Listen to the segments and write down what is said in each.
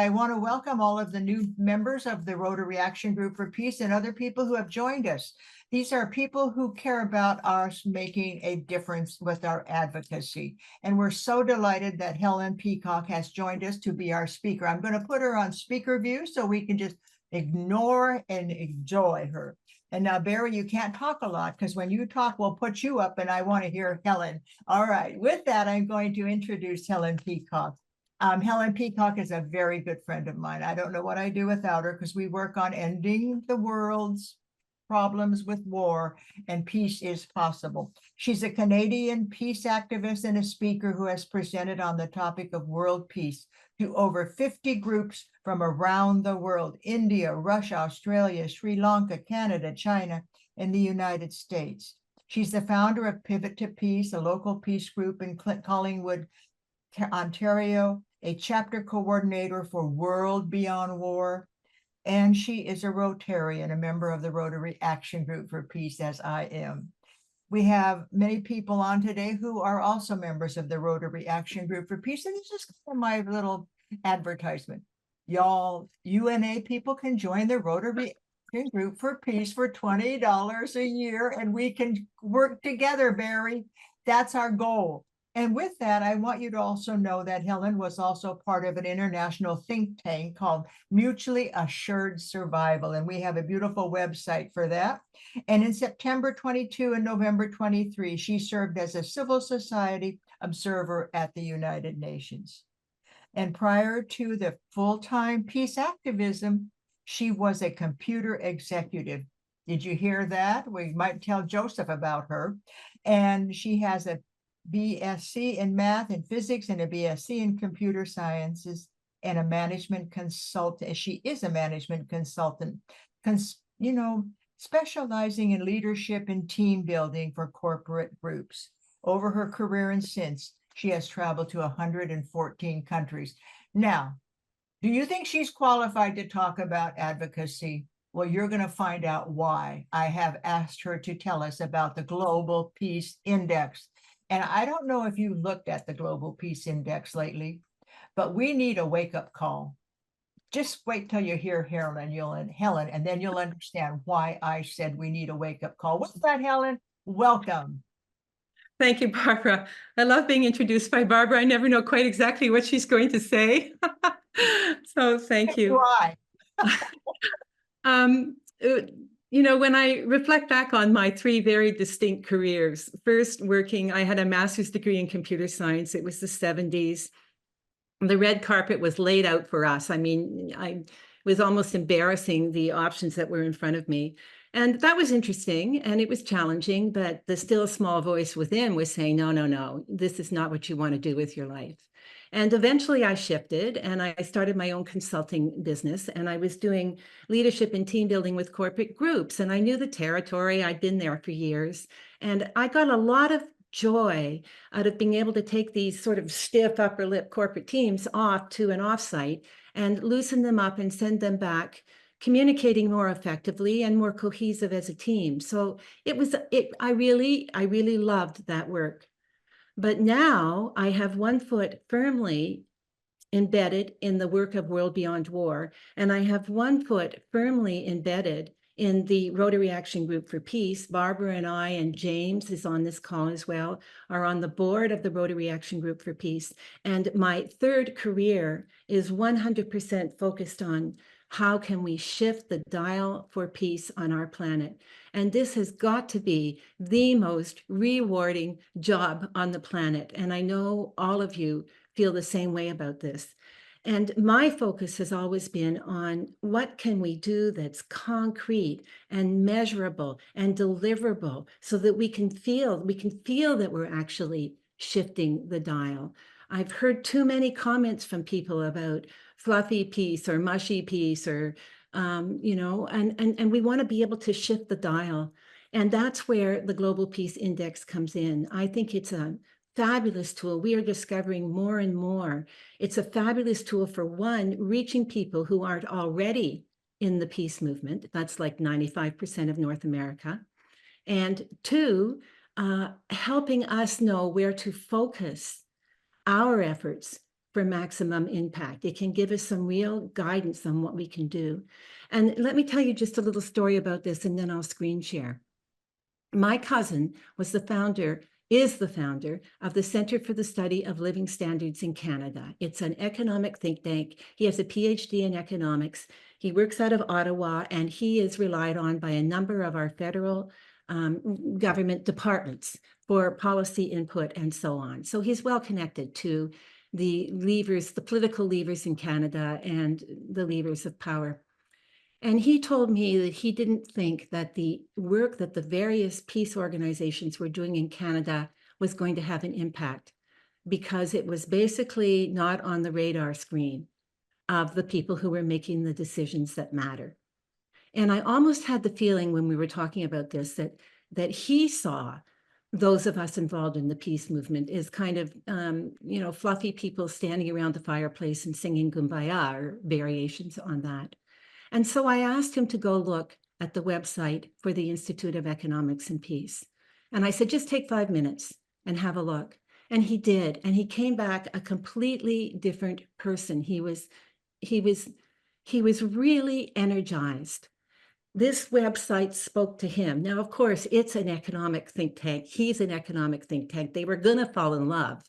I want to welcome all of the new members of the Rotary Action Group for Peace and other people who have joined us. These are people who care about us making a difference with our advocacy. And we're so delighted that Helen Peacock has joined us to be our speaker. I'm going to put her on speaker view so we can just ignore and enjoy her. And now, Barry, you can't talk a lot because when you talk, we'll put you up and I want to hear Helen. All right, with that, I'm going to introduce Helen Peacock. Helen Peacock is a very good friend of mine. I don't know what I do without her because we work on ending the world's problems with war, and peace is possible. She's a Canadian peace activist and a speaker who has presented on the topic of world peace to over 50 groups from around the world: India, Russia, Australia, Sri Lanka, Canada, China, and the United States. She's the founder of Pivot to Peace, a local peace group in Collingwood, Ontario, a chapter coordinator for World Beyond War, and she is a Rotarian, a member of the Rotary Action Group for Peace, as I am. We have many people on today who are also members of the Rotary Action Group for Peace, and this is my little advertisement. Y'all, UNA people can join the Rotary Action Group for Peace for $20 a year, and we can work together, Barry. That's our goal. And with that, I want you to also know that Helen was also part of an international think tank called Mutually Assured Survival. And we have a beautiful website for that. And in September 22 and November 23, she served as a civil society observer at the United Nations. And prior to the full-time peace activism, she was a computer executive. Did you hear that? We might tell Joseph about her. And she has a BSc in math and physics and a BSc in computer sciences and a management consultant. She is a management consultant, specializing in leadership and team building for corporate groups. Over her career and since, she has traveled to 114 countries. Now, do you think she's qualified to talk about advocacy? Well, you're going to find out why. I have asked her to tell us about the Global Peace Index. And I don't know if you looked at the Global Peace Index lately, but we need a wake-up call. Just wait till you hear Helen, and then you'll understand why I said we need a wake-up call. What's that, Helen? Welcome. Thank you, Barbara. I love being introduced by Barbara. I never know quite exactly what she's going to say. So thank you. When I reflect back on my three very distinct careers, first working, I had a master's degree in computer science. It was the 70s. The red carpet was laid out for us. I mean, it was almost embarrassing, the options that were in front of me. And that was interesting and it was challenging, but the still small voice within was saying, no, this is not what you want to do with your life. And eventually I shifted and I started my own consulting business, and I was doing leadership and team building with corporate groups. And I knew the territory. I'd been there for years. And I got a lot of joy out of being able to take these sort of stiff upper lip corporate teams off to an offsite and loosen them up and send them back, communicating more effectively and more cohesive as a team. So I really loved that work. But now I have one foot firmly embedded in the work of World Beyond War, and I have one foot firmly embedded in the Rotary Action Group for Peace. Barbara and I, and James is on this call as well, are on the board of the Rotary Action Group for Peace. And my third career is 100% focused on how can we shift the dial for peace on our planet. And this has got to be the most rewarding job on the planet. And I know all of you feel the same way about this. And my focus has always been on what can we do that's concrete and measurable and deliverable so that we can feel that we're actually shifting the dial. I've heard too many comments from people about fluffy peace or mushy peace or, and we want to be able to shift the dial. And that's where the Global Peace Index comes in. I think it's a fabulous tool. We are discovering more and more. It's a fabulous tool for one, reaching people who aren't already in the peace movement. That's like 95% of North America. And two, helping us know where to focus our efforts for maximum impact. It can give us some real guidance on what we can do. And let me tell you just a little story about this, and then I'll screen share. My cousin was the founder, is the founder of the Center for the Study of Living Standards in Canada. It's an economic think tank. He has a PhD in economics. He works out of Ottawa, and he is relied on by a number of our federal government departments for policy input and so on. So he's well connected to the levers, the political levers in Canada and the levers of power. And he told me that he didn't think that the work that the various peace organizations were doing in Canada was going to have an impact, because it was basically not on the radar screen of the people who were making the decisions that matter. And I almost had the feeling when we were talking about this that he saw those of us involved in the peace movement as kind of, fluffy people standing around the fireplace and singing Kumbaya or variations on that. And so I asked him to go look at the website for the Institute of Economics and Peace. And I said, just take 5 minutes and have a look. And he did. And he came back a completely different person. He was really energized. This website spoke to him. Now, of course, it's an economic think tank. He's an economic think tank. They were going to fall in love.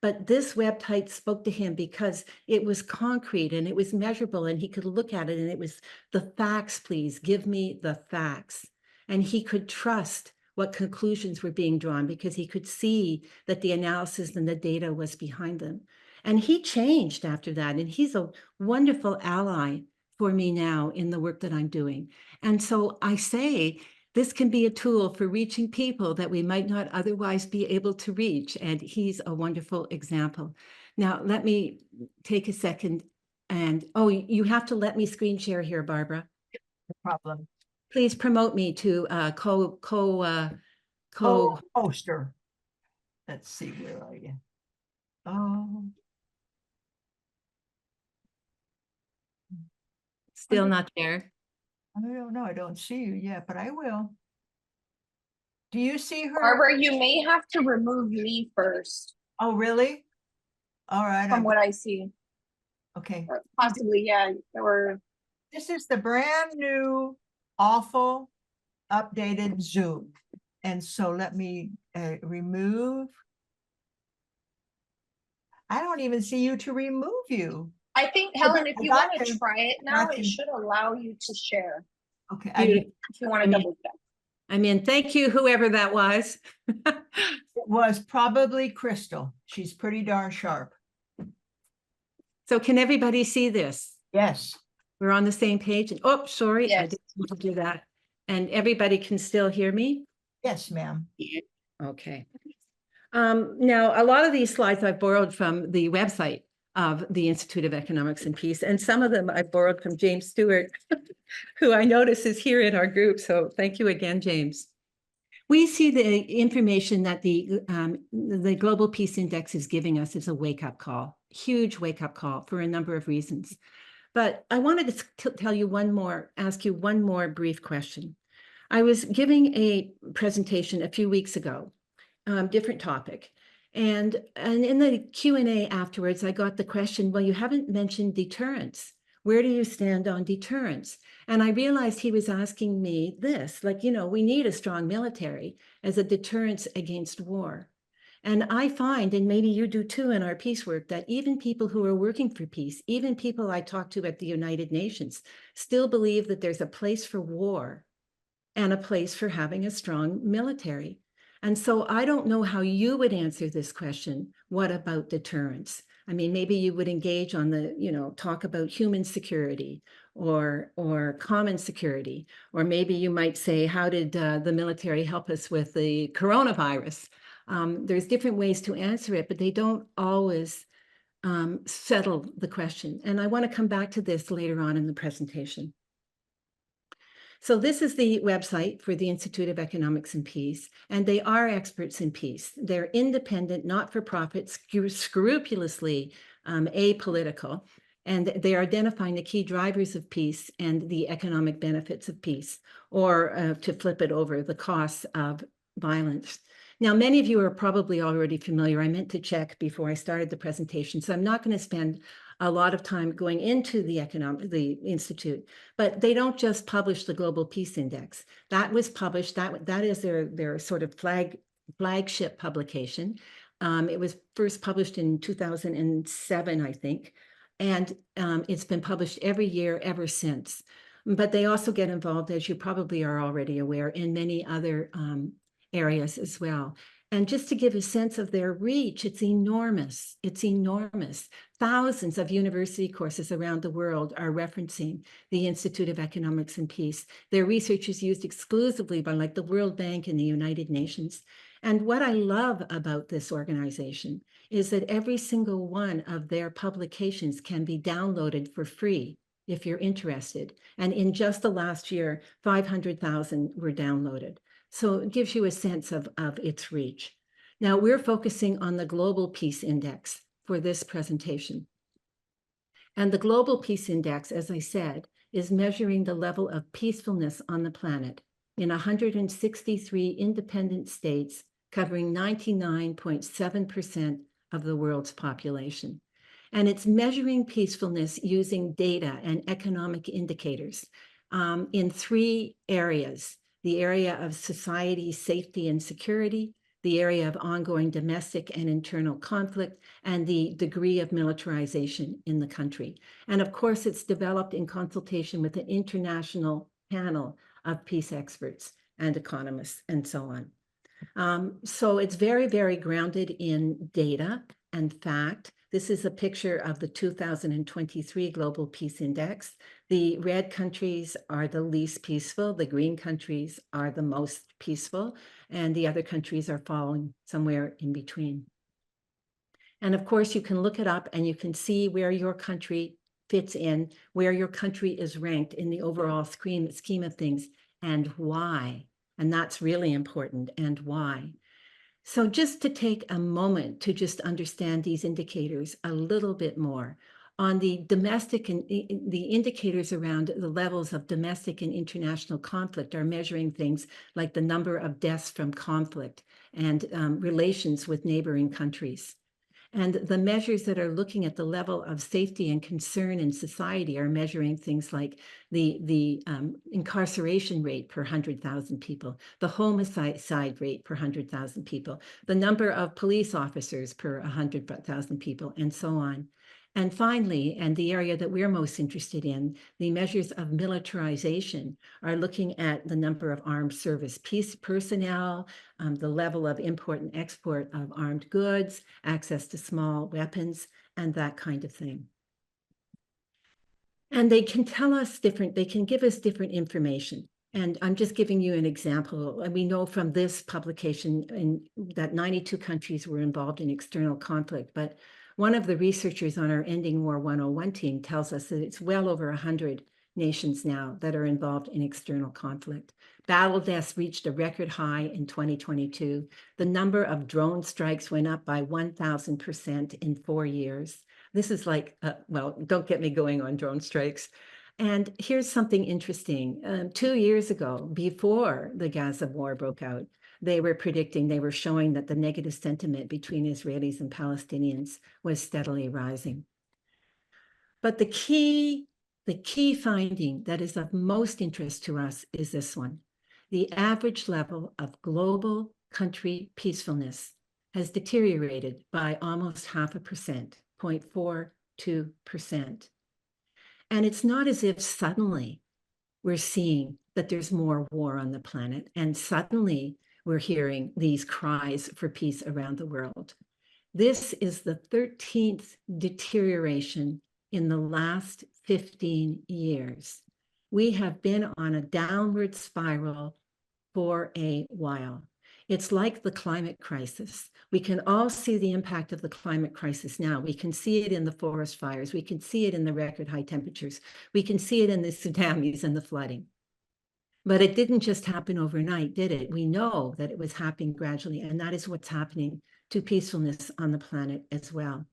But this website spoke to him because it was concrete and it was measurable, and he could look at it and it was the facts, please give me the facts. And he could trust what conclusions were being drawn because he could see that the analysis and the data was behind them. And he changed after that. And he's a wonderful ally for me now in the work that I'm doing. And so I say, this can be a tool for reaching people that we might not otherwise be able to reach. And he's a wonderful example. Now, let me take a second and, oh, you have to let me screen share here, Barbara. No problem. Please promote me to Poster. Let's see, where are you? Oh. Still not there. I don't know. I don't see you yet, but I will. Do you see her? Barbara, you may have to remove me first, Oh, really? All right. from what I see. Okay. Or possibly, yeah, or This is the brand new, awful, updated Zoom. And so let me remove. I don't even see you to remove you. I think, Oh, Helen, if I you got want to you. try it now, Got it you. should allow you to share. Okay. Beautiful. If you want to I mean- double check. I mean, thank you, whoever that was. It was probably Crystal. She's pretty darn sharp. So can everybody see this? Yes. We're on the same page. And oh, sorry, I Yes. didn't want to do that. And everybody can still hear me? Yes, ma'am. Okay. Now, a lot of these slides I've borrowed from the website of the Institute of Economics and Peace, and some of them I borrowed from James Stewart, who I notice is here in our group. So thank you again, James. We see the information that the Global Peace Index is giving us as a wake-up call, huge wake-up call for a number of reasons. But I wanted to tell you ask you one more brief question. I was giving a presentation a few weeks ago, different topic. And in the Q&A afterwards, I got the question, well, you haven't mentioned deterrence. Where do you stand on deterrence? And I realized he was asking me this, like, we need a strong military as a deterrence against war. And I find, and maybe you do too in our peace work, that even people who are working for peace, even people I talk to at the United Nations, still believe that there's a place for war and a place for having a strong military. And so I don't know how you would answer this question. What about deterrence? I mean, maybe you would engage on the, talk about human security or common security, or maybe you might say, how did the military help us with the coronavirus? There's different ways to answer it, but they don't always settle the question. And I want to come back to this later on in the presentation. So this is the website for the Institute of Economics and Peace, and they are experts in peace. They're independent, not-for-profit, scrupulously apolitical, and they are identifying the key drivers of peace and the economic benefits of peace, or to flip it over, the costs of violence. Now, many of you are probably already familiar. I meant to check before I started the presentation, so I'm not going to spend a lot of time going into the Institute, but they don't just publish the Global Peace Index. That was published, that is their sort of flagship publication. It was first published in 2007, I think, and it's been published every year ever since. But they also get involved, as you probably are already aware, in many other areas as well. And just to give a sense of their reach, it's enormous. It's enormous. Thousands of university courses around the world are referencing the Institute of Economics and Peace. Their research is used exclusively by like the World Bank and the United Nations. And what I love about this organization is that every single one of their publications can be downloaded for free if you're interested. And in just the last year, 500,000 were downloaded. So it gives you a sense of its reach. Now we're focusing on the Global Peace Index for this presentation. And the Global Peace Index, as I said, is measuring the level of peacefulness on the planet in 163 independent states, covering 99.7% of the world's population. And it's measuring peacefulness using data and economic indicators in 3 areas: the area of society, safety, and security, the area of ongoing domestic and internal conflict, and the degree of militarization in the country. And of course, it's developed in consultation with an international panel of peace experts and economists and so on. So it's very, very grounded in data and fact. This is a picture of the 2023 Global Peace Index. The red countries are the least peaceful, the green countries are the most peaceful, and the other countries are falling somewhere in between. And of course, you can look it up and you can see where your country fits in, where your country is ranked in the overall scheme of things, and why. And that's really important, and why. So just to take a moment to just understand these indicators a little bit more, on the domestic and the indicators around the levels of domestic and international conflict are measuring things like the number of deaths from conflict and relations with neighboring countries. And the measures that are looking at the level of safety and concern in society are measuring things like the incarceration rate per 100,000 people, the homicide rate per 100,000 people, the number of police officers per 100,000 people, and so on. And finally, and the area that we're most interested in, the measures of militarization are looking at the number of armed service peace personnel, the level of import and export of armed goods, access to small weapons, and that kind of thing. And they can tell us different, they can give us different information. And I'm just giving you an example. And we know from this publication that 92 countries were involved in external conflict, but one of the researchers on our Ending War 101 team tells us that it's well over 100 nations now that are involved in external conflict. Battle deaths reached a record high in 2022. The number of drone strikes went up by 1,000% in 4 years. This is like, well, don't get me going on drone strikes. And here's something interesting. 2 years ago, before the Gaza war broke out, they were showing that the negative sentiment between Israelis and Palestinians was steadily rising. But the key finding that is of most interest to us is this one. The average level of global country peacefulness has deteriorated by almost 0.5%, 0.42%. And it's not as if suddenly we're seeing that there's more war on the planet and suddenly we're hearing these cries for peace around the world. This is the 13th deterioration in the last 15 years. We have been on a downward spiral for a while. It's like the climate crisis. We can all see the impact of the climate crisis now. We can see it in the forest fires. We can see it in the record high temperatures. We can see it in the tsunamis and the flooding. But it didn't just happen overnight, did it? We know that it was happening gradually, and that is what's happening to peacefulness on the planet as well.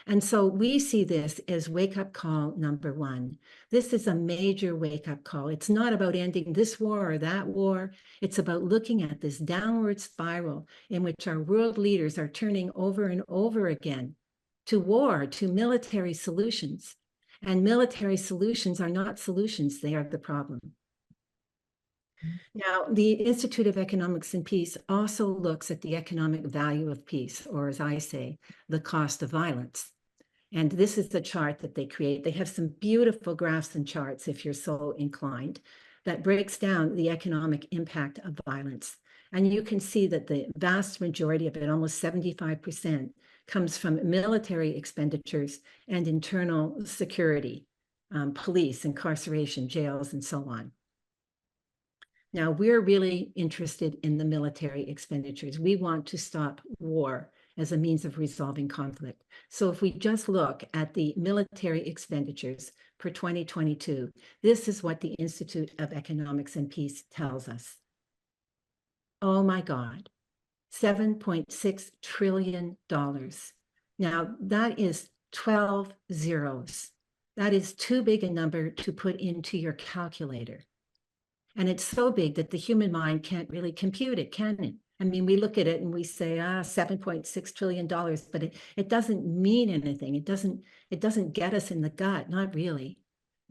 And so we see this as wake-up call number one. This is a major wake-up call. It's not about ending this war or that war. It's about looking at this downward spiral in which our world leaders are turning over and over again to war, to military solutions. And military solutions are not solutions, they are the problem. Now, the Institute of Economics and Peace also looks at the economic value of peace, or as I say, the cost of violence. And this is the chart that they create. They have some beautiful graphs and charts, if you're so inclined, that breaks down the economic impact of violence. And you can see that the vast majority of it, almost 75%, comes from military expenditures and internal security, police, incarceration, jails, and so on. Now, we're really interested in the military expenditures. We want to stop war as a means of resolving conflict. So if we just look at the military expenditures for 2022, this is what the Institute of Economics and Peace tells us. Oh my God, $7.6 trillion. Now, that is 12 zeros. That is too big a number to put into your calculator. And it's so big that the human mind can't really compute it, can it? I mean, we look at it and we say, $7.6 trillion, but it doesn't mean anything. It doesn't get us in the gut, not really.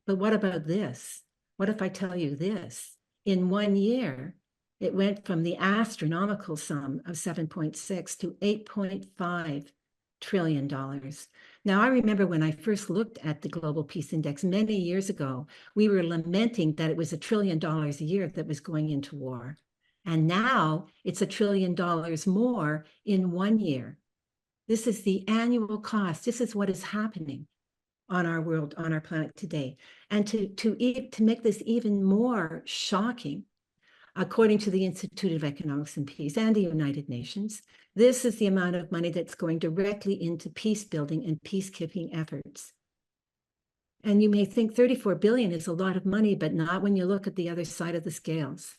But what about this? What if I tell you this? In 1 year, it went from the astronomical sum of 7.6 to $8.5 trillion. Now, I remember when I first looked at the Global Peace Index many years ago, we were lamenting that it was $1 trillion a year that was going into war. And now it's $1 trillion more in 1 year. This is the annual cost. This is what is happening on our world, on our planet today. And to make this even more shocking, according to the Institute of Economics and Peace and the United Nations, this is the amount of money that's going directly into peace building and peacekeeping efforts. And you may think 34 billion is a lot of money, but not when you look at the other side of the scales.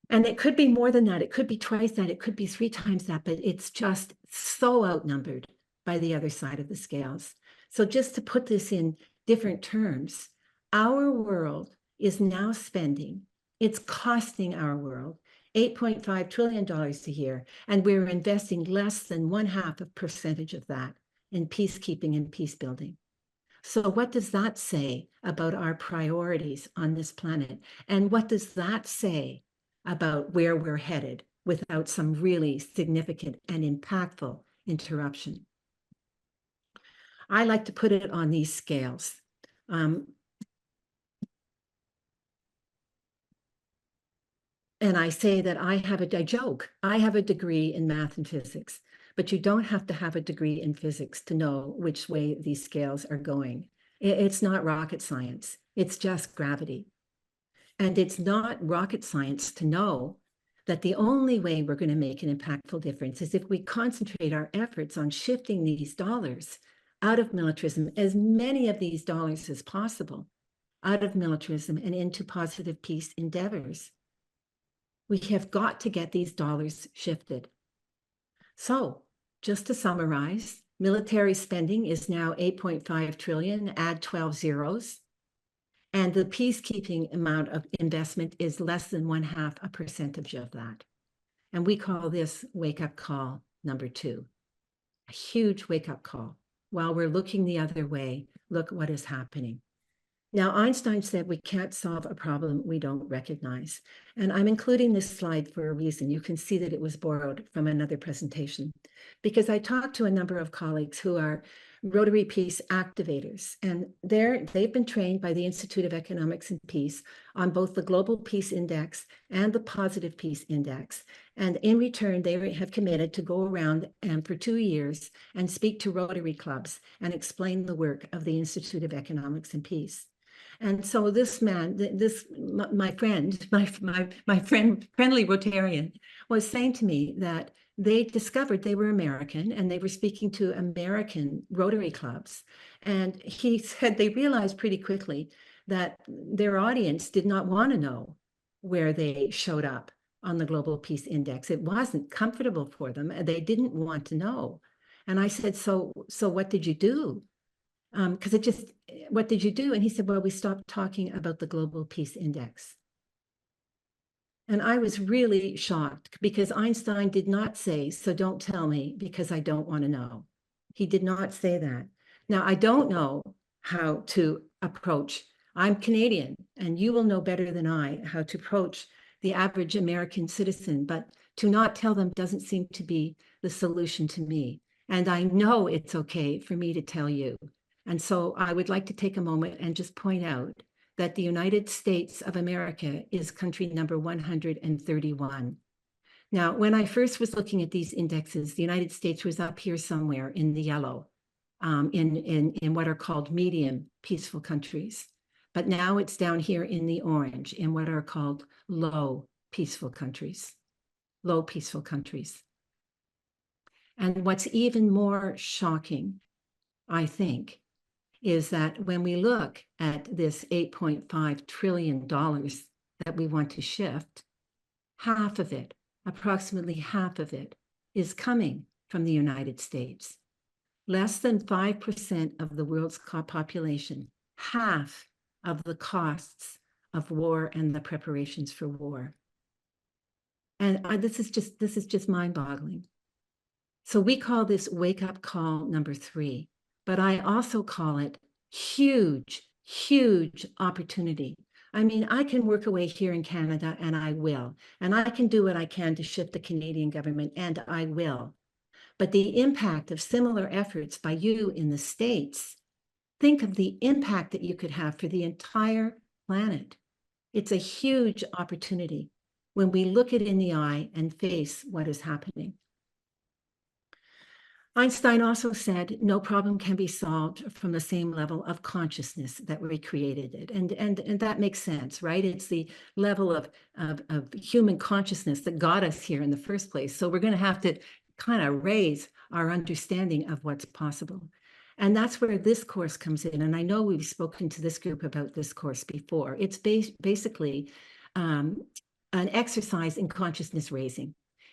And it could be more than that. It could be twice that. It could be 3 times that, but it's just so outnumbered by the other side of the scales. So just to put this in different terms, our world is now spending, it's costing our world $8.5 trillion a year, and we're investing less than 0.5% of that in peacekeeping and peace building. So what does that say about our priorities on this planet? And what does that say about where we're headed without some really significant and impactful interruption? I like to put it on these scales. And I say that I joke, I have a degree in math and physics, but you don't have to have a degree in physics to know which way these scales are going. It's not rocket science, it's just gravity. And it's not rocket science to know that the only way we're going to make an impactful difference is if we concentrate our efforts on shifting these dollars out of militarism, as many of these dollars as possible, out of militarism and into positive peace endeavors. We have got to get these dollars shifted. So just to summarize, military spending is now 8.5 trillion, add 12 zeros. And the peacekeeping amount of investment is less than 0.5% of that. And we call this wake-up call number 2. A huge wake-up call. While we're looking the other way, look what is happening. Now, Einstein said we can't solve a problem we don't recognize. And I'm including this slide for a reason. You can see that it was borrowed from another presentation, because I talked to a number of colleagues who are Rotary Peace activators, and they've been trained by the Institute of Economics and Peace on both the Global Peace Index and the Positive Peace Index. And in return, they have committed to go around and for 2 years and speak to Rotary clubs and explain the work of the Institute of Economics and Peace. And so this man, my friendly Rotarian, was saying to me that they discovered they were American and they were speaking to American Rotary clubs. And he said they realized pretty quickly that their audience did not want to know where they showed up on the Global Peace Index. It wasn't comfortable for them. They didn't want to know. And I said, so what did you do? Because what did you do? And he said, well, we stopped talking about the Global Peace Index. And I was really shocked because Einstein did not say, so don't tell me because I don't want to know. He did not say that. Now, I don't know how to approach. I'm Canadian, and you will know better than I how to approach the average American citizen, but to not tell them doesn't seem to be the solution to me. And I know it's okay for me to tell you. And so I would like to take a moment and just point out that the United States of America is country number 131. Now, when I first was looking at these indexes, the United States was up here somewhere in the yellow, in what are called medium peaceful countries. But now it's down here in the orange in what are called low peaceful countries. Low peaceful countries. And what's even more shocking, I think, is that when we look at this $8.5 trillion that we want to shift, half of it, approximately half of it, is coming from the United States. Less than 5% of the world's population, half of the costs of war and the preparations for war. And this is just mind-boggling. So we call this wake-up call number 3. But I also call it huge, huge opportunity. I mean, I can work away here in Canada, and I will. And I can do what I can to shift the Canadian government, and I will. But the impact of similar efforts by you in the States, think of the impact that you could have for the entire planet. It's a huge opportunity when we look it in the eye and face what is happening. Einstein also said, no problem can be solved from the same level of consciousness that we created it. And that makes sense, right? It's the level of human consciousness that got us here in the first place. So we're going to have to kind of raise our understanding of what's possible. And that's where this course comes in. And I know we've spoken to this group about this course before. It's basically an exercise in consciousness raising.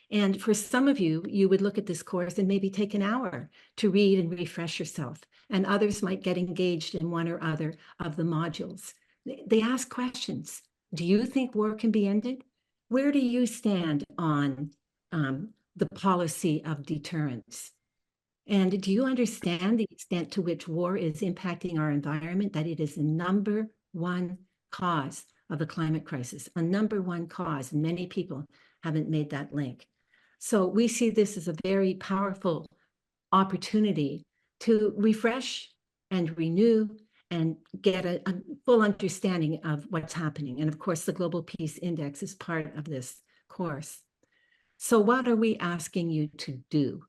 And for some of you, you would look at this course and maybe take an hour to read and refresh yourself. And others might get engaged in one or other of the modules. They ask questions. Do you think war can be ended? Where do you stand on the policy of deterrence? And do you understand the extent to which war is impacting our environment, that it is the number one cause of the climate crisis, a number one cause, and many people haven't made that link. So we see this as a very powerful opportunity to refresh and renew and get a full understanding of what's happening. And of course, the Global Peace Index is part of this course. So what are we asking you to do?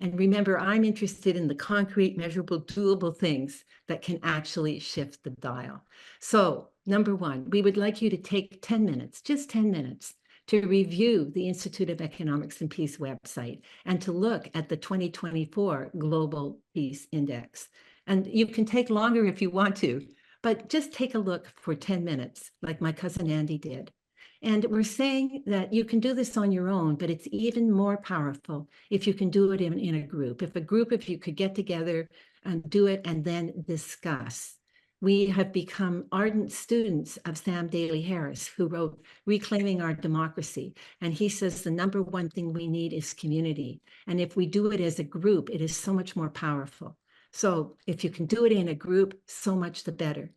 And remember, I'm interested in the concrete, measurable, doable things that can actually shift the dial. So number 1, we would like you to take 10 minutes, just 10 minutes, to review the Institute of Economics and Peace website and to look at the 2024 Global Peace Index. And you can take longer if you want to, but just take a look for 10 minutes, like my cousin Andy did. And we're saying that you can do this on your own, but it's even more powerful if you can do it in a group. If you could get together and do it and then discuss. We have become ardent students of Sam Daly Harris, who wrote Reclaiming Our Democracy. And he says the number one thing we need is community. And if we do it as a group, it is so much more powerful. So if you can do it in a group, so much the better.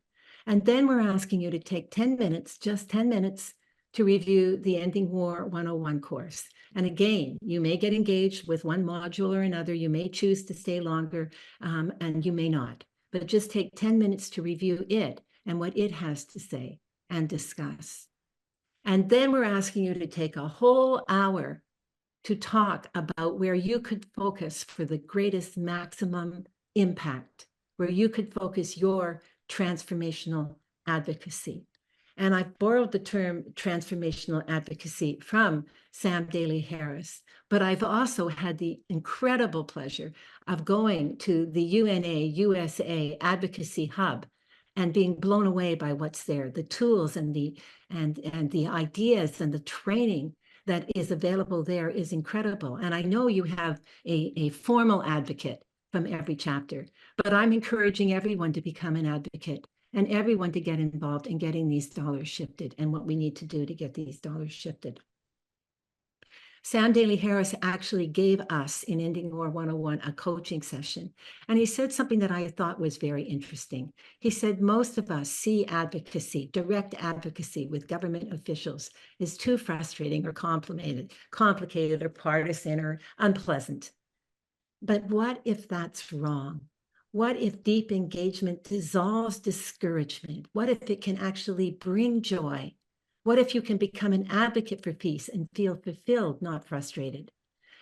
And then we're asking you to take 10 minutes, just 10 minutes, to review the Ending War 101 course. And again, you may get engaged with one module or another. You may choose to stay longer, and you may not. But just take 10 minutes to review it and what it has to say and discuss. And then we're asking you to take a whole hour to talk about where you could focus for the greatest maximum impact, where you could focus your transformational advocacy. And I've borrowed the term transformational advocacy from Sam Daly Harris, but I've also had the incredible pleasure of going to the UNA USA Advocacy Hub and being blown away by what's there, the tools and the ideas and the training that is available there is incredible. And I know you have a formal advocate from every chapter, but I'm encouraging everyone to become an advocate and everyone to get involved in getting these dollars shifted and what we need to do to get these dollars shifted. Sam Daly Harris actually gave us in Ending War 101 a coaching session. And he said something that I thought was very interesting. He said, most of us see advocacy, direct advocacy with government officials is too frustrating or complicated or partisan or unpleasant. But what if that's wrong? What if deep engagement dissolves discouragement? What if it can actually bring joy? What if you can become an advocate for peace and feel fulfilled, not frustrated?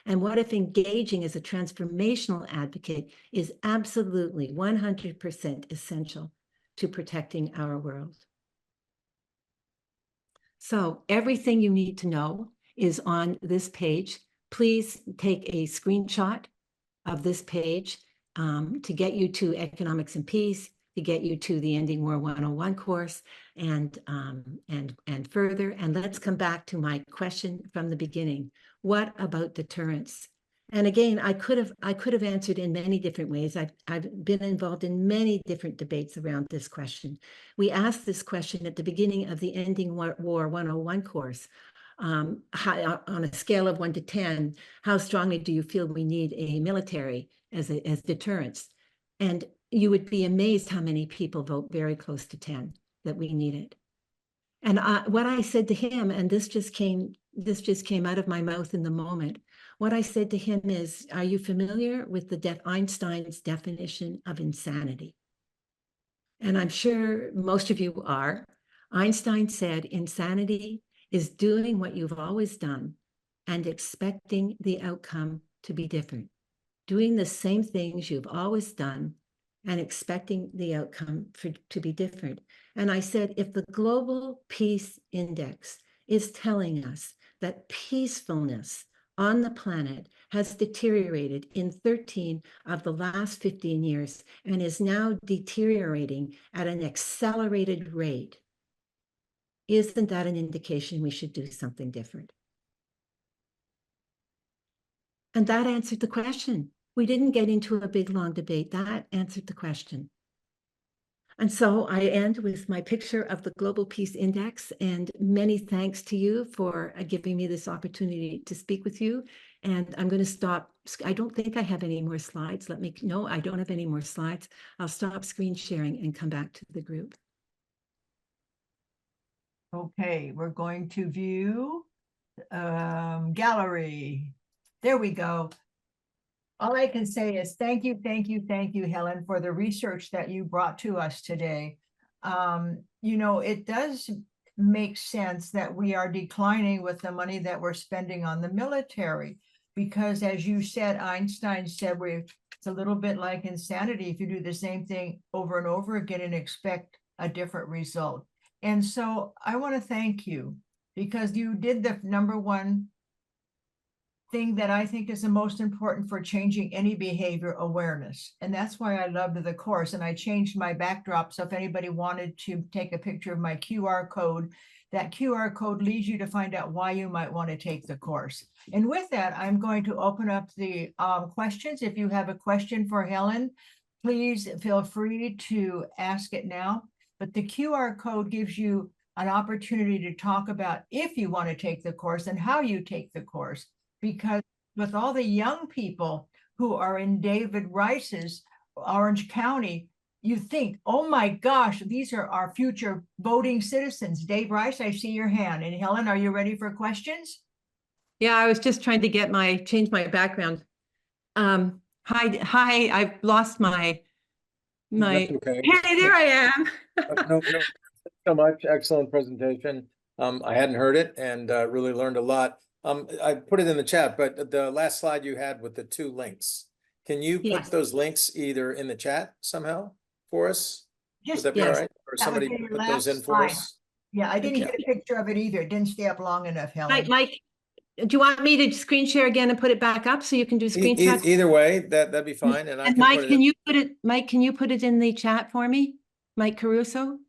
And what if engaging as a transformational advocate is absolutely 100% essential to protecting our world? So everything you need to know is on this page. Please take a screenshot of this page to get you to Economics and Peace, to get you to the Ending War 101 course and further. And let's come back to my question from the beginning. What about deterrence? And again, I could have answered in many different ways. I've been involved in many different debates around this question. We asked this question at the beginning of the Ending War 101 course. On a scale of 1 to 10, how strongly do you feel we need a military as deterrence? And you would be amazed how many people vote very close to 10 that we need it. And what I said to him, and this just came out of my mouth in the moment. What I said to him is, are you familiar with Einstein's definition of insanity? And I'm sure most of you are. Einstein said, insanity is doing what you've always done and expecting the outcome to be different. Doing the same things you've always done and expecting the outcome to be different. And I said, if the Global Peace Index is telling us that peacefulness on the planet has deteriorated in 13 of the last 15 years and is now deteriorating at an accelerated rate, isn't that an indication we should do something different? And that answered the question. We didn't get into a big, long debate. That answered the question. And so I end with my picture of the Global Peace Index, and many thanks to you for giving me this opportunity to speak with you. And I'm going to stop. I don't think I have any more slides. No, I don't have any more slides. I'll stop screen sharing and come back to the group. Okay, we're going to view gallery. There we go. All I can say is thank you, Helen, for the research that you brought to us today. You know, it does make sense that we are declining with the money that we're spending on the military, because as you said, Einstein said, it's a little bit like insanity if you do the same thing over and over again and expect a different result. And so I want to thank you because you did the number one thing that I think is the most important for changing any behavior: awareness. And that's why I loved the course. And I changed my backdrop. So if anybody wanted to take a picture of my QR code, that QR code leads you to find out why you might want to take the course. And with that, I'm going to open up the questions. If you have a question for Helen, please feel free to ask it now. But the QR code gives you an opportunity to talk about if you want to take the course and how you take the course. Because with all the young people who are in David Rice's Orange County, you think, oh my gosh, these are our future voting citizens. Dave Rice, I see your hand. And Helen, are you ready for questions? Yeah, I was just trying to change my background. Hi, I've lost my. That's okay. Hey, there I am. No, so much. Excellent presentation. I hadn't heard it and really learned a lot. I put it in the chat, but the last slide you had with the 2 links, can you put those links either in the chat somehow for us? Would that be all right? Or somebody put those in for us? Yeah, I didn't get a picture of it either. It didn't stay up long enough, Helen. Mike, do you want me to screen share again and put it back up so you can do screenshots? Either way, that'd be fine. And I can Mike, put it Mike, can you put it in the chat for me? Mike Caruso?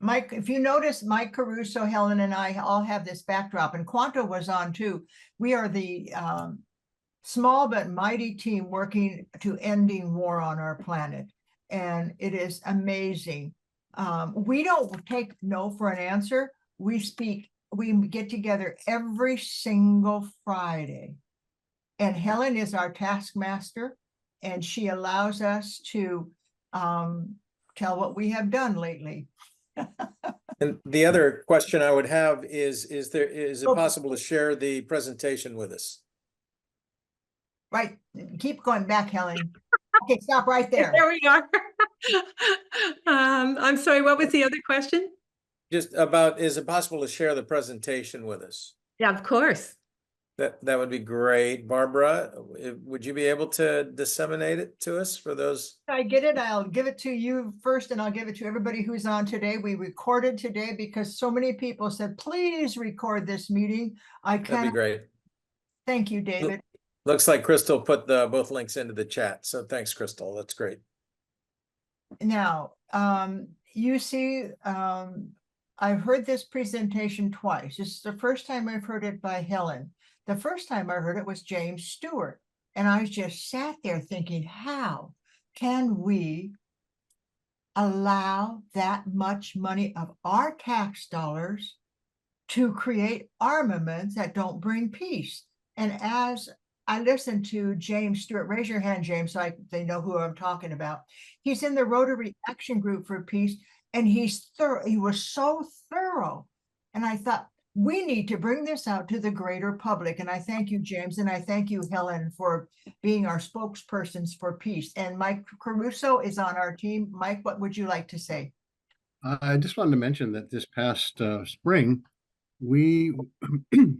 Mike, if you notice, Mike Caruso, Helen, and I all have this backdrop, and Quanto was on too. We are the small but mighty team working to ending war on our planet, and it is amazing. We don't take no for an answer. We get together every single Friday, and Helen is our taskmaster, and she allows us to tell what we have done lately. And the other question I would have is it Oh. possible to share the presentation with us? Right, keep going back, Helen. Okay, stop right there. There we are. I'm sorry, what was the other question? Just about, is it possible to share the presentation with us? Yeah, of course. That would be great. Barbara, would you be able to disseminate it to us for those? I get it. I'll give it to you first, and I'll give it to everybody who's on today. We recorded today because so many people said, please record this meeting. That'd be cannot. great. Thank you, David. Looks like Crystal put both links into the chat. So thanks, Crystal. That's great. Now, you see, I've heard this presentation twice. This is the first time I've heard it by Helen. The first time I heard it was James Stewart. And I just sat there thinking, how can we allow that much money of our tax dollars to create armaments that don't bring peace? And as I listened to James Stewart, raise your hand, James, so they know who I'm talking about. He's in the Rotary Action Group for Peace, and he's thorough. He was so thorough. And I thought, we need to bring this out to the greater public. And I thank you, James, and I thank you, Helen, for being our spokespersons for peace. And Mike Caruso is on our team. Mike, what would you like to say? I just wanted to mention that this past spring, we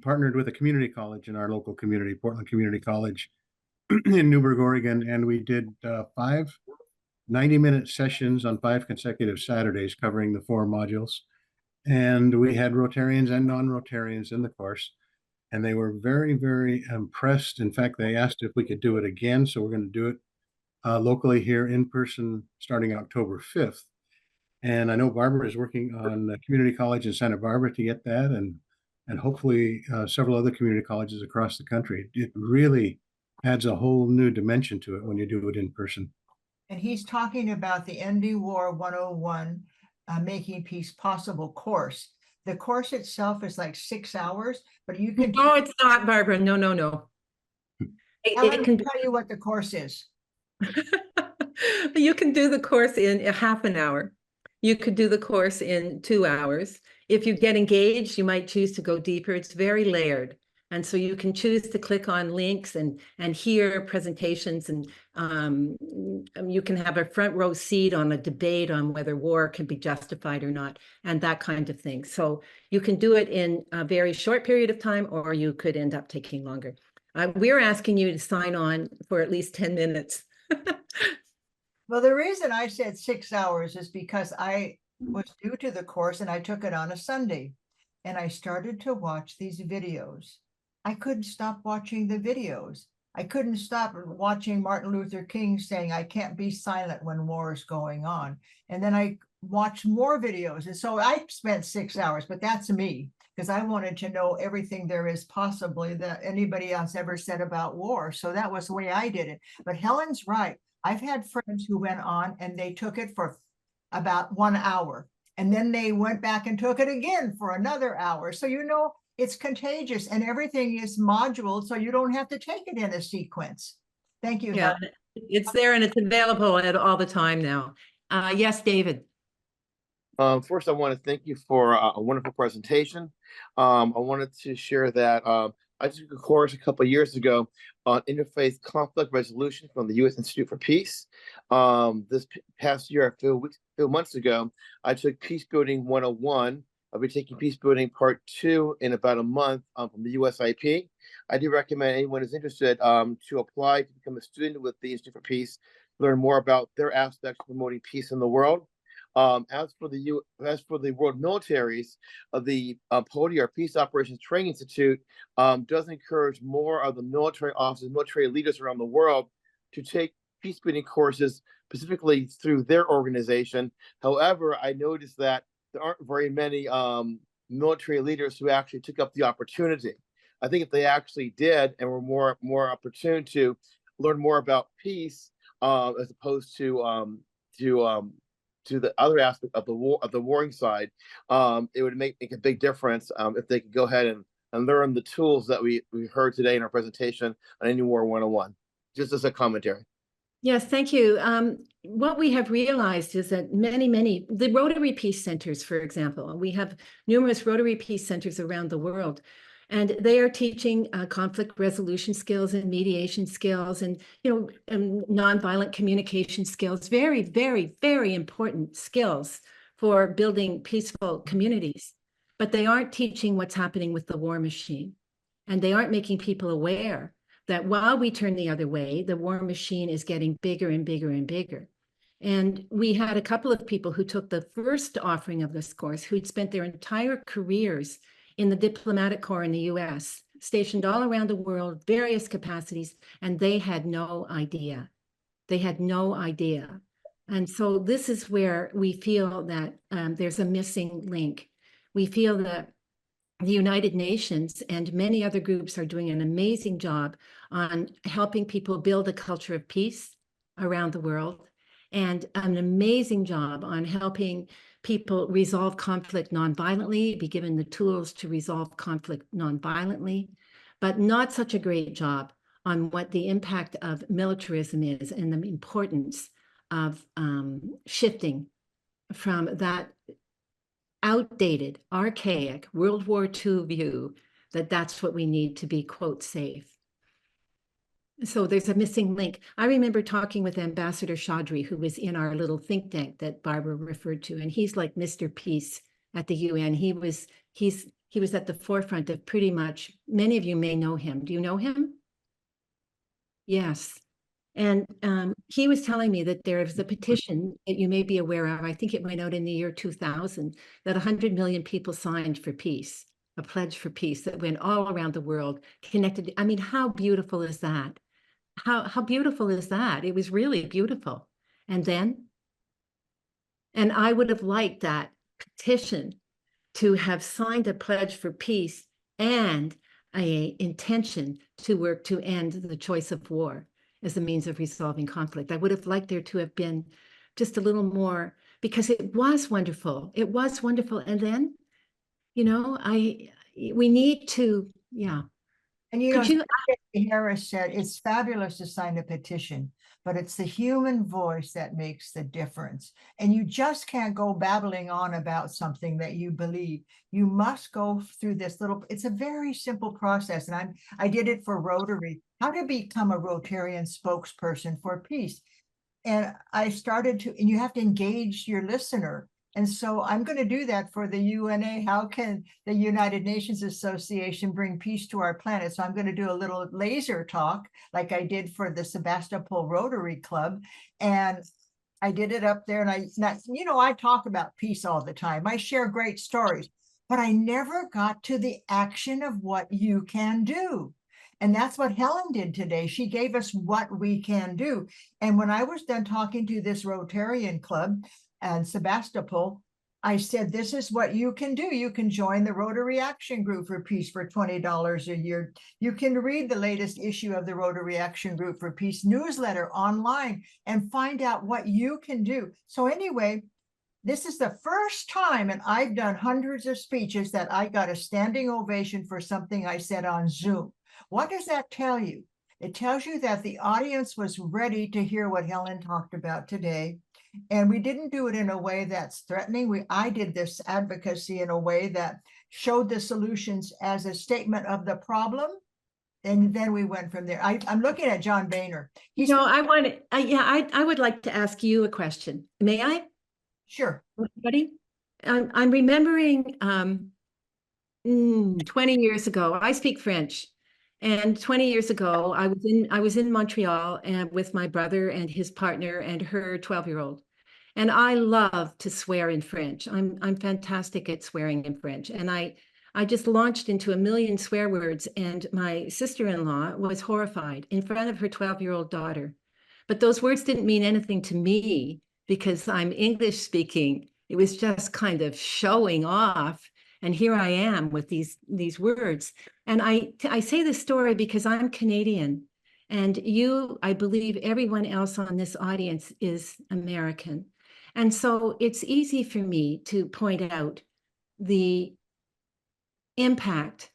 partnered with a community college in our local community, Portland Community College in Newburgh, Oregon, and we did 5 90-minute sessions on 5 consecutive Saturdays covering the 4 modules. And we had Rotarians and non-Rotarians in the course, and they were very, very impressed. In fact, they asked if we could do it again, so we're going to do it locally here in person starting October 5th. And I know Barbara is working on the community college in Santa Barbara to get that, and hopefully several other community colleges across the country. It really adds a whole new dimension to it when you do it in person. And he's talking about the Ending War 101, Making Peace Possible course. The course itself is like 6 hours, but you can. No, it's not, Barbara. No. Helen It can tell you what the course is. You can do the course in a half an hour. You could do the course in 2 hours. If you get engaged, you might choose to go deeper. It's very layered. And so you can choose to click on links and hear presentations, and you can have a front row seat on a debate on whether war can be justified or not, and that kind of thing. So you can do it in a very short period of time, or you could end up taking longer. We're asking you to sign on for at least 10 minutes. Well, the reason I said 6 hours is because I was new to the course and I took it on a Sunday, and I started to watch these videos. I couldn't stop watching the videos. I couldn't stop watching Martin Luther King saying, I can't be silent when war is going on. And then I watched more videos. And so I spent 6 hours, but that's me, because I wanted to know everything there is possibly that anybody else ever said about war. So that was the way I did it. But Helen's right. I've had friends who went on and they took it for about 1 hour. And then they went back and took it again for another hour. So, you know, it's contagious, and everything is moduled, so you don't have to take it in a sequence. Thank you. Yeah, Helen. it's there and it's available all the time now. Yes, David. First, I want to thank you for a wonderful presentation. I wanted to share that I took a course a couple of years ago on interfaith conflict resolution from the U.S. Institute for Peace. This past year, a few months ago, I took Peace Building 101. I'll be taking Peace Building Part 2 in about a month from the USIP. I do recommend anyone who's interested to apply to become a student with the Institute for Peace, learn more about their aspects of promoting peace in the world. As for the world militaries, the POTI, or Peace Operations Training Institute, does encourage more of the military officers, military leaders around the world to take peace building courses specifically through their organization. However, I noticed that there aren't very many military leaders who actually took up the opportunity. I think if they actually did and were more opportune to learn more about peace, as opposed to the other aspect of the warring side, it would make a big difference if they could go ahead and learn the tools that we heard today in our presentation on Any War 101. Just as a commentary. Yes, thank you. What we have realized is that the Rotary Peace Centers, for example, we have numerous Rotary Peace Centers around the world, and they are teaching conflict resolution skills and mediation skills and, nonviolent communication skills, very, very, very important skills for building peaceful communities. But they aren't teaching what's happening with the war machine, and they aren't making people aware that while we turn the other way, the war machine is getting bigger and bigger and bigger. And we had a couple of people who took the first offering of this course who'd spent their entire careers in the diplomatic corps in the US, stationed all around the world, various capacities, and they had no idea. They had no idea. And so this is where we feel that there's a missing link. We feel that the United Nations and many other groups are doing an amazing job on helping people build a culture of peace around the world, and an amazing job on helping people resolve conflict nonviolently, be given the tools to resolve conflict nonviolently, but not such a great job on what the impact of militarism is and the importance of shifting from that outdated, archaic World War II view that that's what we need to be, quote, safe. So there's a missing link. I remember talking with Ambassador Chaudhry, who was in our little think tank that Barbara referred to, and he's like Mr. Peace at the UN. He was at the forefront of pretty much, many of you may know him. Do you know him? Yes. And he was telling me that there is a petition that you may be aware of. I think it went out in the year 2000, that 100 million people signed for peace, a pledge for peace that went all around the world, connected. I mean, how beautiful is that? How beautiful is that? It was really beautiful. And I would have liked that petition to have signed a pledge for peace and an intention to work to end the choice of war as a means of resolving conflict. I would have liked there to have been just a little more, because it was wonderful. It was wonderful. And then, we need to, yeah. And Harris said, it's fabulous to sign a petition, but it's the human voice that makes the difference. And you just can't go babbling on about something that you believe. You must go through this it's a very simple process. And I did it for Rotary, how to become a Rotarian spokesperson for peace. And I started and you have to engage your listener. And so I'm going to do that for the UNA. How can the United Nations Association bring peace to our planet? So I'm going to do a little laser talk like I did for the Sebastopol Rotary Club. And I did it up there, and I talk about peace all the time. I share great stories, but I never got to the action of what you can do. And that's what Helen did today. She gave us what we can do. And when I was done talking to this Rotarian club and Sebastopol, I said, this is what you can do. You can join the Rotary Action Group for Peace for $20 a year. You can read the latest issue of the Rotary Action Group for Peace newsletter online and find out what you can do. So anyway, this is the first time, and I've done hundreds of speeches, that I got a standing ovation for something I said on Zoom. What does that tell you? It tells you that the audience was ready to hear what Helen talked about today. And we didn't do it in a way that's threatening. I did this advocacy in a way that showed the solutions as a statement of the problem. And then we went from there. I'm looking at John Boehner. I would like to ask you a question. May I? Sure. Everybody? I'm remembering 20 years ago, I speak French. And 20 years ago, I was in Montreal and with my brother and his partner and her 12-year-old. And I love to swear in French. I'm fantastic at swearing in French. And I just launched into a million swear words, and my sister-in-law was horrified in front of her 12-year-old daughter. But those words didn't mean anything to me because I'm English speaking It was just kind of showing off. And here I am with these words. And I say this story because I'm Canadian, and I believe everyone else on this audience is American. And so it's easy for me to point out the impact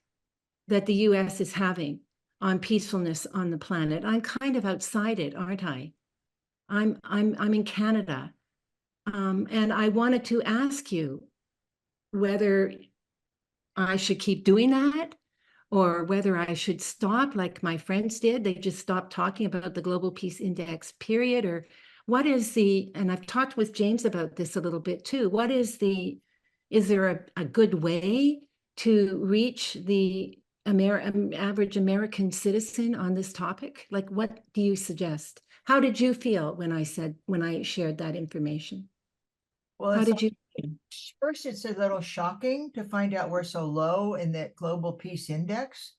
that the US is having on peacefulness on the planet. I'm kind of outside it, aren't I? I'm in Canada. And I wanted to ask you whether I should keep doing that, or whether I should stop like my friends did. They just stopped talking about the Global Peace Index, period. Or what is and I've talked with James about this a little bit too. Is there a good way to reach the average American citizen on this topic? Like, what do you suggest? How did you feel when I shared that information? Well, How it's did you feel? first, it's a little shocking to find out we're so low in that global peace index.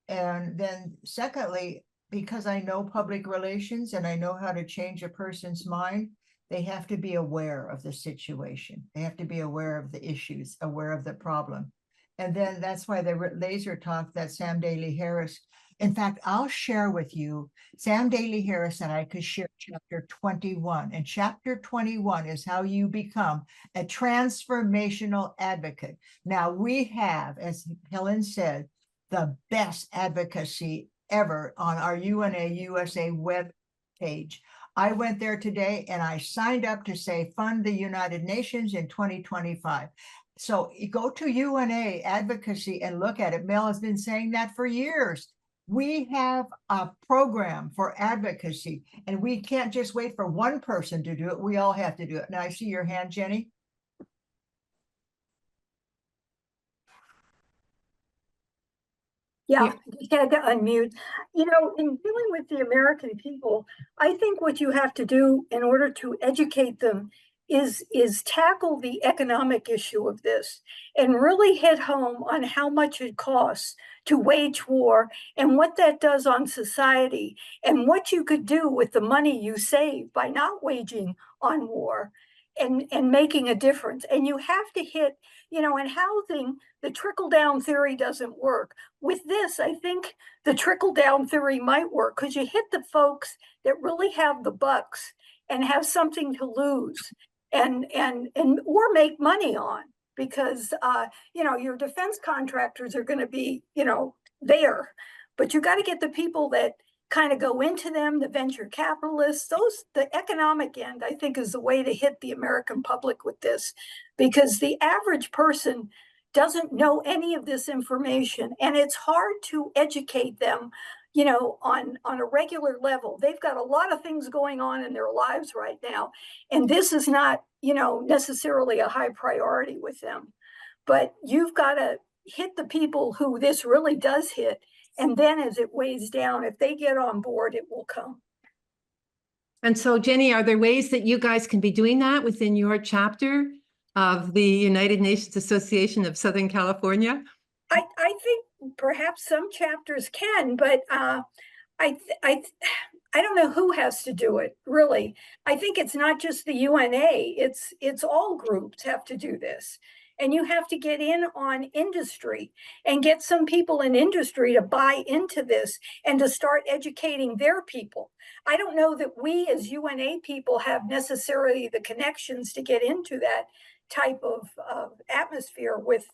And then secondly, because I know public relations and I know how to change a person's mind, they have to be aware of the situation. They have to be aware of the issues, aware of the problem. And then that's why the laser talk that Sam Daly Harris, in fact, I'll share with you, Sam Daly Harris and I could share chapter 21. And chapter 21 is how you become a transformational advocate. Now we have, as Helen said, the best advocacy ever on our UNA USA web page. I went there today and I signed up to say fund the United Nations in 2025. So you go to UNA advocacy and look at it. Mel has been saying that for years. We have a program for advocacy, and we can't just wait for one person to do it. We all have to do it. Now I see your hand, Jenny. Yeah, you had to unmute. You know, in dealing with the American people, I think what you have to do in order to educate them is tackle the economic issue of this and really hit home on how much it costs to wage war and what that does on society and what you could do with the money you save by not waging on war and making a difference. And you have to hit, you know, in housing, the trickle-down theory doesn't work. With this, I think the trickle-down theory might work because you hit the folks that really have the bucks and have something to lose and or make money on, because you know, your defense contractors are going to be, you know, there, but you got to get the people that kind of go into them, the venture capitalists, the economic end, I think, is the way to hit the American public with this, because the average person doesn't know any of this information, and it's hard to educate them, you know, on a regular level. They've got a lot of things going on in their lives right now, and this is not, you know, necessarily a high priority with them. But you've got to hit the people who this really does hit, and then as it weighs down, if they get on board, it will come. And so, Jenny, are there ways that you guys can be doing that within your chapter of the United Nations Association of Southern California? I think perhaps some chapters can, but I don't know who has to do it, really. I think it's not just the UNA, it's all groups have to do this. And you have to get in on industry and get some people in industry to buy into this and to start educating their people. I don't know that we as UNA people have necessarily the connections to get into that type of atmosphere with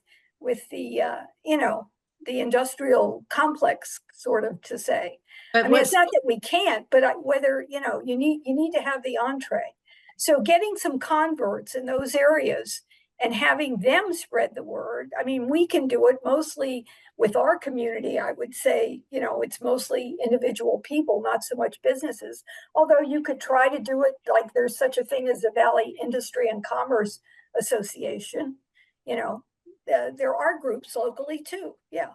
the, you know, the industrial complex, sort of, to say. But I mean, it's not that we can't, but whether, you know, you need to have the entree. So getting some converts in those areas and having them spread the word. I mean, we can do it mostly with our community. I would say, you know, it's mostly individual people, not so much businesses. Although you could try to do it, like there's such a thing as the Valley Industry and Commerce Association. You know, there are groups locally too. Yeah.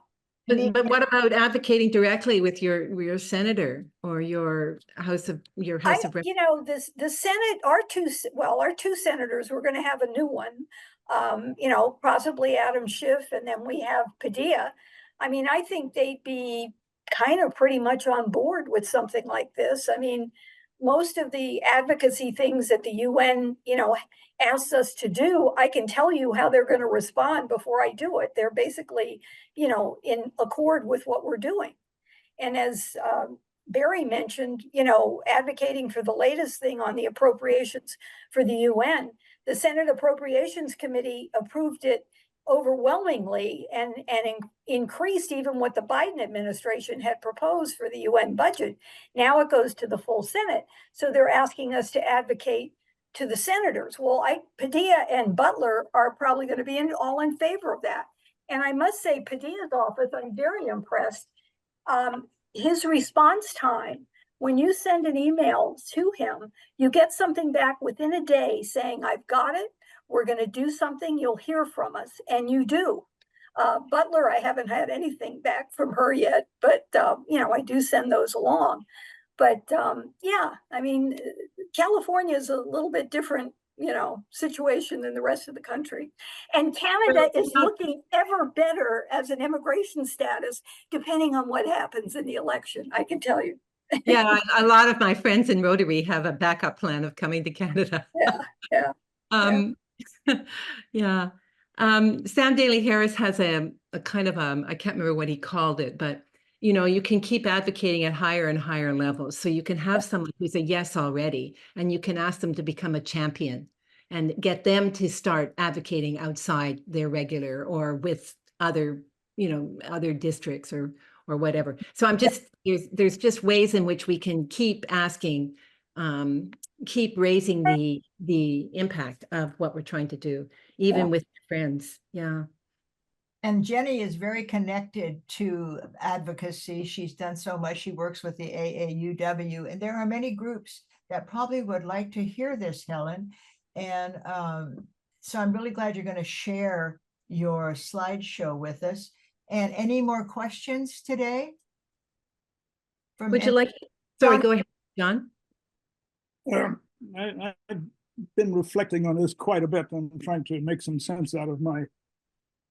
But what about advocating directly with your senator or your House of Representatives? You know, the Senate, our two senators, we're going to have a new one. You know, possibly Adam Schiff, and then we have Padilla. I mean, I think they'd be kind of pretty much on board with something like this. I mean, most of the advocacy things that the UN, asks us to do, I can tell you how they're going to respond before I do it. They're basically, in accord with what we're doing. And as Barry mentioned, advocating for the latest thing on the appropriations for the UN, the Senate Appropriations Committee approved it overwhelmingly and increased even what the Biden administration had proposed for the UN budget. Now it goes to the full Senate. So they're asking us to advocate to the senators. Well, Padilla and Butler are probably going to be all in favor of that. And I must say, Padilla's office, I'm very impressed. His response time, when you send an email to him, you get something back within a day saying, I've got it. We're going to do something. You'll hear from us. And you do. Butler, I haven't had anything back from her yet, but, I do send those along. But yeah, I mean, California is a little bit different, situation than the rest of the country. And Canada is looking ever better as an immigration status, depending on what happens in the election, I can tell you. Yeah, a lot of my friends in Rotary have a backup plan of coming to Canada. Yeah. Yeah. Sam Daly Harris has a kind of I can't remember what he called it, but you can keep advocating at higher and higher levels. So you can have someone who's a yes already, and you can ask them to become a champion and get them to start advocating outside their regular or with other, other districts or whatever. So I'm just, there's just ways in which we can keep asking, keep raising the impact of what we're trying to do, even with friends. Yeah. And Jenny is very connected to advocacy. She's done so much. She works with the AAUW, and there are many groups that probably would like to hear this, Helen. And so I'm really glad you're going to share your slideshow with us. And any more questions today? Would you like? Sorry, go ahead, John. I've been reflecting on this quite a bit. I'm trying to make some sense out of my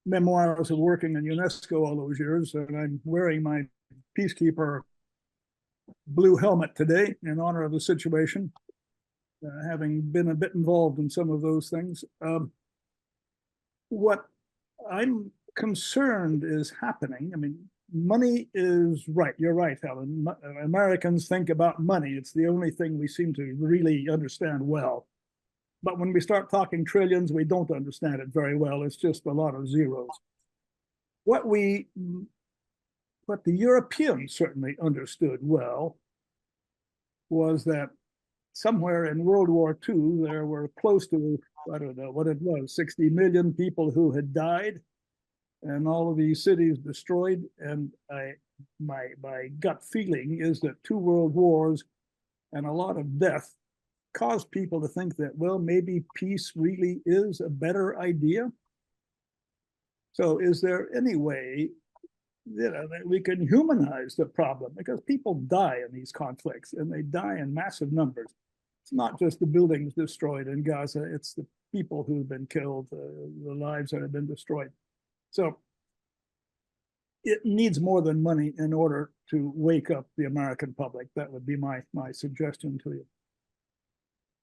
memoirs of working in UNESCO all those years, and I'm wearing my Peacekeeper blue helmet today in honor of the situation, having been a bit involved in some of those things. What I'm concerned is happening. I mean, money is right. You're right, Helen. Americans think about money. It's the only thing we seem to really understand well. But when we start talking trillions, we don't understand it very well. It's just a lot of zeros. What the Europeans certainly understood well was that somewhere in World War II, there were close to, I don't know what it was, 60 million people who had died, and all of these cities destroyed. And my gut feeling is that 2 world wars and a lot of death caused people to think that, well, maybe peace really is a better idea. So is there any way, that we can humanize the problem? Because people die in these conflicts, and they die in massive numbers. It's not just the buildings destroyed in Gaza, it's the people who've been killed, the lives that have been destroyed. So it needs more than money in order to wake up the American public. That would be my suggestion to you.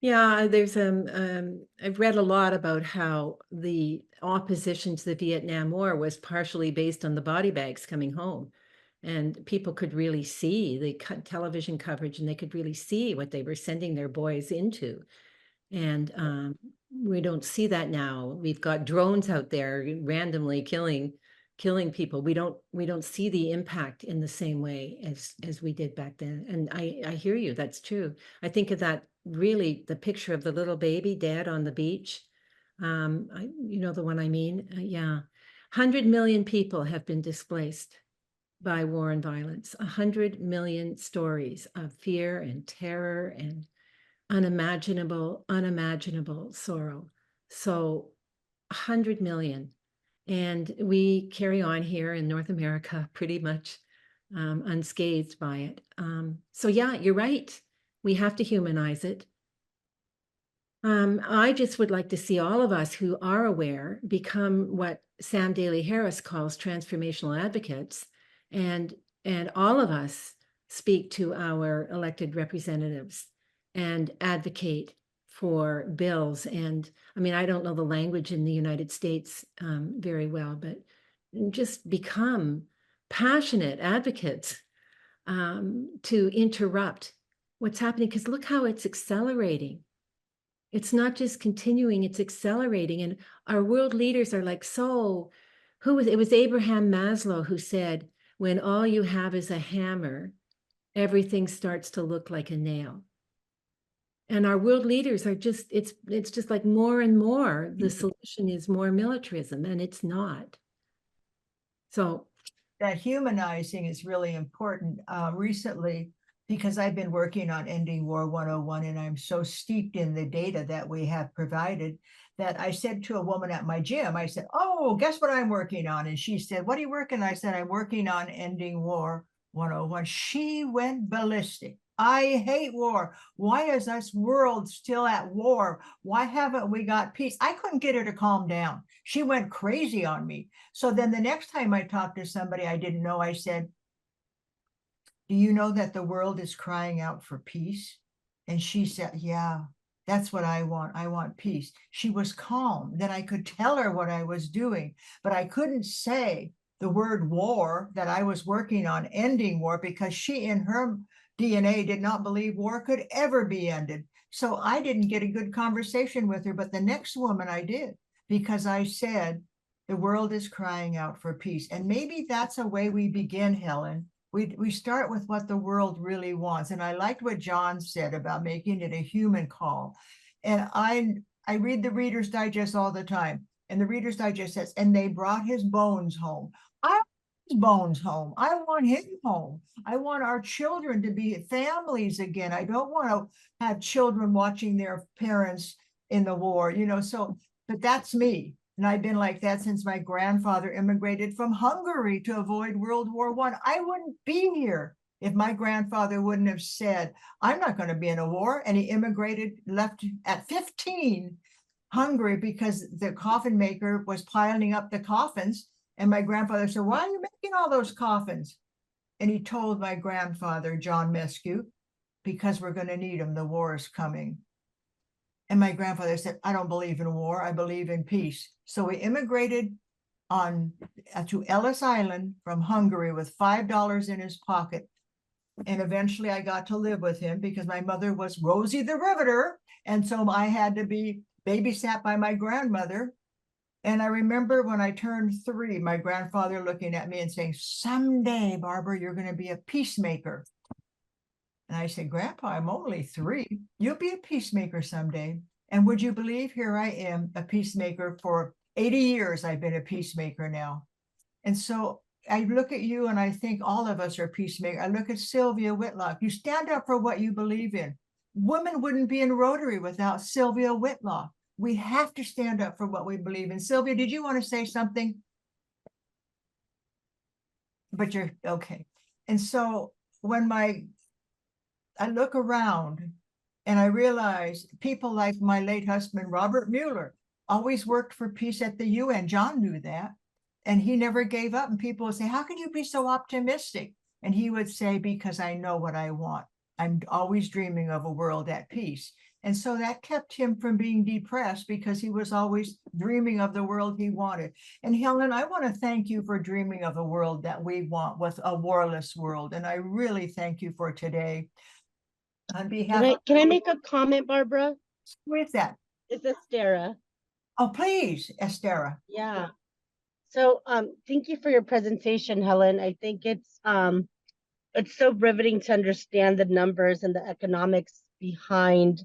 Yeah, there's I've read a lot about how the opposition to the Vietnam War was partially based on the body bags coming home, and people could really see the television coverage, and they could really see what they were sending their boys into. And we don't see that now. We've got drones out there randomly killing people. We don't see the impact in the same way as we did back then. And I hear you, that's true. I think of that, really, the picture of the little baby dead on the beach. You know the one I mean? Yeah. 100 million people have been displaced by war and violence. 100 million stories of fear and terror and unimaginable sorrow. So 100 million. And we carry on here in North America pretty much unscathed by it. So yeah, you're right. We have to humanize it. I just would like to see all of us who are aware become what Sam Daly Harris calls transformational advocates, and all of us speak to our elected representatives and advocate for bills. And I mean, I don't know the language in the United States very well, but just become passionate advocates to interrupt what's happening. Because look how it's accelerating. It's not just continuing, it's accelerating. And our world leaders are like, so it was Abraham Maslow who said, when all you have is a hammer, everything starts to look like a nail. And our world leaders are just, it's just like more and more, the solution is more militarism, and it's not. So that humanizing is really important. Recently, because I've been working on Ending War 101, and I'm so steeped in the data that we have provided, that I said to a woman at my gym, I said, oh, guess what I'm working on? And she said, what are you working on? I said, I'm working on Ending War 101. She went ballistic. I hate war. Why is this world still at war? Why haven't we got peace? I couldn't get her to calm down. She went crazy on me. So then the next time I talked to somebody I didn't know, I said, do you know that the world is crying out for peace? And she said, yeah, that's what I want. I want peace. She was calm. Then I could tell her what I was doing, but I couldn't say the word war, that I was working on ending war, because she in her DNA did not believe war could ever be ended. So I didn't get a good conversation with her, but the next woman I did, because I said, the world is crying out for peace. And maybe that's a way we begin, Helen. We start with what the world really wants. And I liked what John said about making it a human call. And I read the Reader's Digest all the time. And the Reader's Digest says, and they brought his bones home. I want his bones home. I want him home. I want our children to be families again. I don't want to have children watching their parents in the war, you know, so, but that's me. And I've been like that since my grandfather immigrated from Hungary to avoid World War I. I wouldn't be here if my grandfather wouldn't have said, I'm not going to be in a war. And he immigrated, left at 15, Hungary, because the coffin maker was piling up the coffins. And my grandfather said, why are you making all those coffins? And he told my grandfather, John Mescue, because we're going to need them. The war is coming. And my grandfather said, I don't believe in war. I believe in peace. So we immigrated to Ellis Island from Hungary with $5 in his pocket. And eventually I got to live with him because my mother was Rosie the Riveter. And so I had to be babysat by my grandmother. And I remember when I turned 3, my grandfather looking at me and saying, someday, Barbara, you're going to be a peacemaker. And I said, Grandpa, I'm only 3. You'll be a peacemaker someday. And would you believe, here I am, a peacemaker for 80 years. I've been a peacemaker now. And so I look at you and I think all of us are peacemakers. I look at Sylvia Whitlock. You stand up for what you believe in. Women wouldn't be in Rotary without Sylvia Whitlock. We have to stand up for what we believe in. Sylvia, did you want to say something? But you're okay. And so when I look around and I realize people like my late husband, Robert Mueller, always worked for peace at the UN. John knew that. And he never gave up. And people would say, how can you be so optimistic? And he would say, because I know what I want. I'm always dreaming of a world at peace. And so that kept him from being depressed because he was always dreaming of the world he wanted. And Helen, I want to thank you for dreaming of a world that we want, with a warless world. And I really thank you for today. On behalf Can I make a comment, Barbara? with that. It's Estera. Oh, please, Estera. Yeah. So thank you for your presentation, Helen. I think it's so riveting to understand the numbers and the economics behind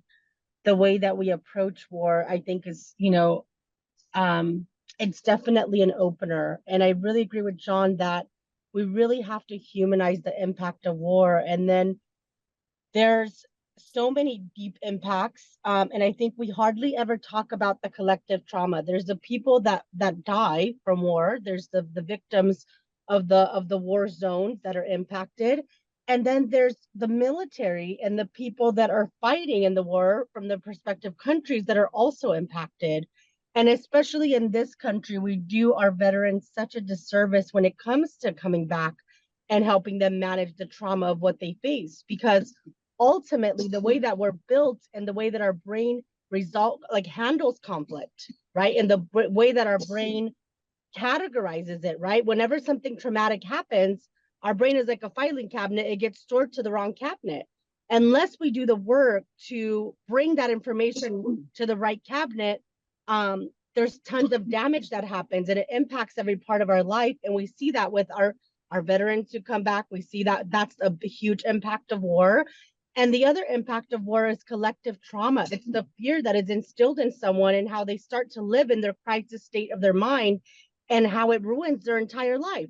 the way that we approach war. I think is, it's definitely an opener. And I really agree with John that we really have to humanize the impact of war. And then there's so many deep impacts. And I think we hardly ever talk about the collective trauma. There's the people that die from war. There's the victims of the war zones that are impacted. And then there's the military and the people that are fighting in the war from the prospective countries that are also impacted. And especially in this country, we do our veterans such a disservice when it comes to coming back and helping them manage the trauma of what they face. Because ultimately the way that we're built and the way that our brain handles conflict, right? And the way that our brain categorizes it, right? Whenever something traumatic happens, our brain is like a filing cabinet. It gets stored to the wrong cabinet. Unless we do the work to bring that information to the right cabinet, there's tons of damage that happens and it impacts every part of our life. And we see that with our veterans who come back. We see that that's a huge impact of war. And the other impact of war is collective trauma. It's the fear that is instilled in someone and how they start to live in their crisis state of their mind and how it ruins their entire life.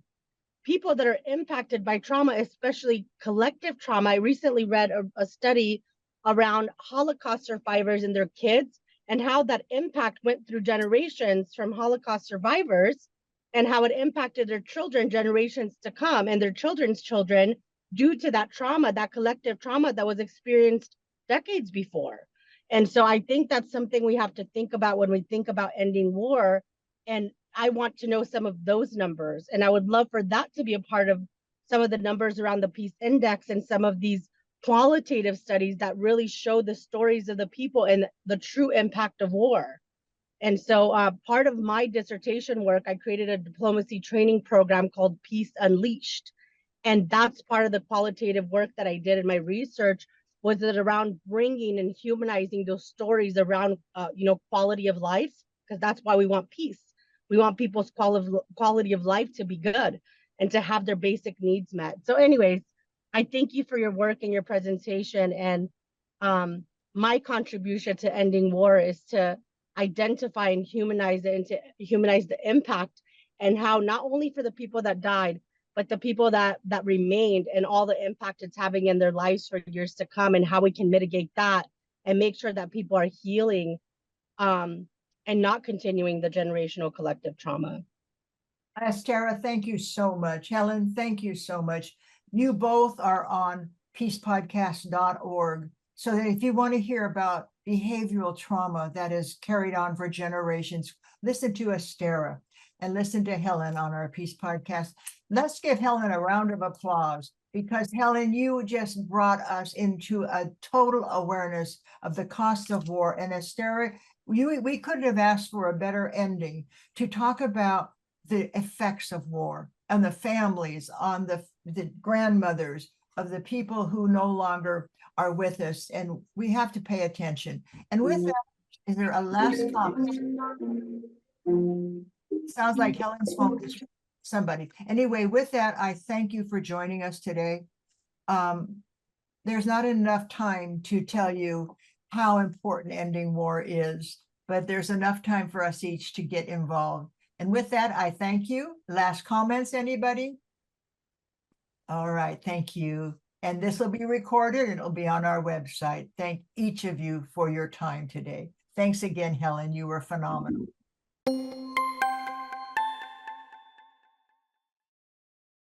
People that are impacted by trauma, especially collective trauma. I recently read a study around Holocaust survivors and their kids and how that impact went through generations from Holocaust survivors and how it impacted their children generations to come and their children's children due to that trauma, that collective trauma that was experienced decades before. And so I think that's something we have to think about when we think about ending war. And I want to know some of those numbers. And I would love for that to be a part of some of the numbers around the Peace Index and some of these qualitative studies that really show the stories of the people and the true impact of war. And so part of my dissertation work, I created a diplomacy training program called Peace Unleashed. And that's part of the qualitative work that I did in my research, was it around bringing and humanizing those stories around, quality of life, because that's why we want peace. We want people's quality of life to be good and to have their basic needs met. So anyways, I thank you for your work and your presentation. And my contribution to ending war is to identify and humanize it and to humanize the impact and how not only for the people that died, but the people that remained and all the impact it's having in their lives for years to come and how we can mitigate that and make sure that people are healing and not continuing the generational collective trauma. Estera, thank you so much. Helen, thank you so much. You both are on peacepodcast.org. So that if you want to hear about behavioral trauma that is carried on for generations, listen to Estera and listen to Helen on our Peace Podcast. Let's give Helen a round of applause because Helen, you just brought us into a total awareness of the cost of war. And Estera, we couldn't have asked for a better ending to talk about the effects of war on the families, on the grandmothers of the people who no longer are with us. And we have to pay attention. And with that, is there a last comment? Sounds like Helen's phone is somebody. Anyway, with that, I thank you for joining us today. There's not enough time to tell you how important ending war is, but there's enough time for us each to get involved. And with that, I thank you. Last comments, anybody? All right, thank you. And this will be recorded and it'll be on our website. Thank each of you for your time today. Thanks again, Helen. You were phenomenal.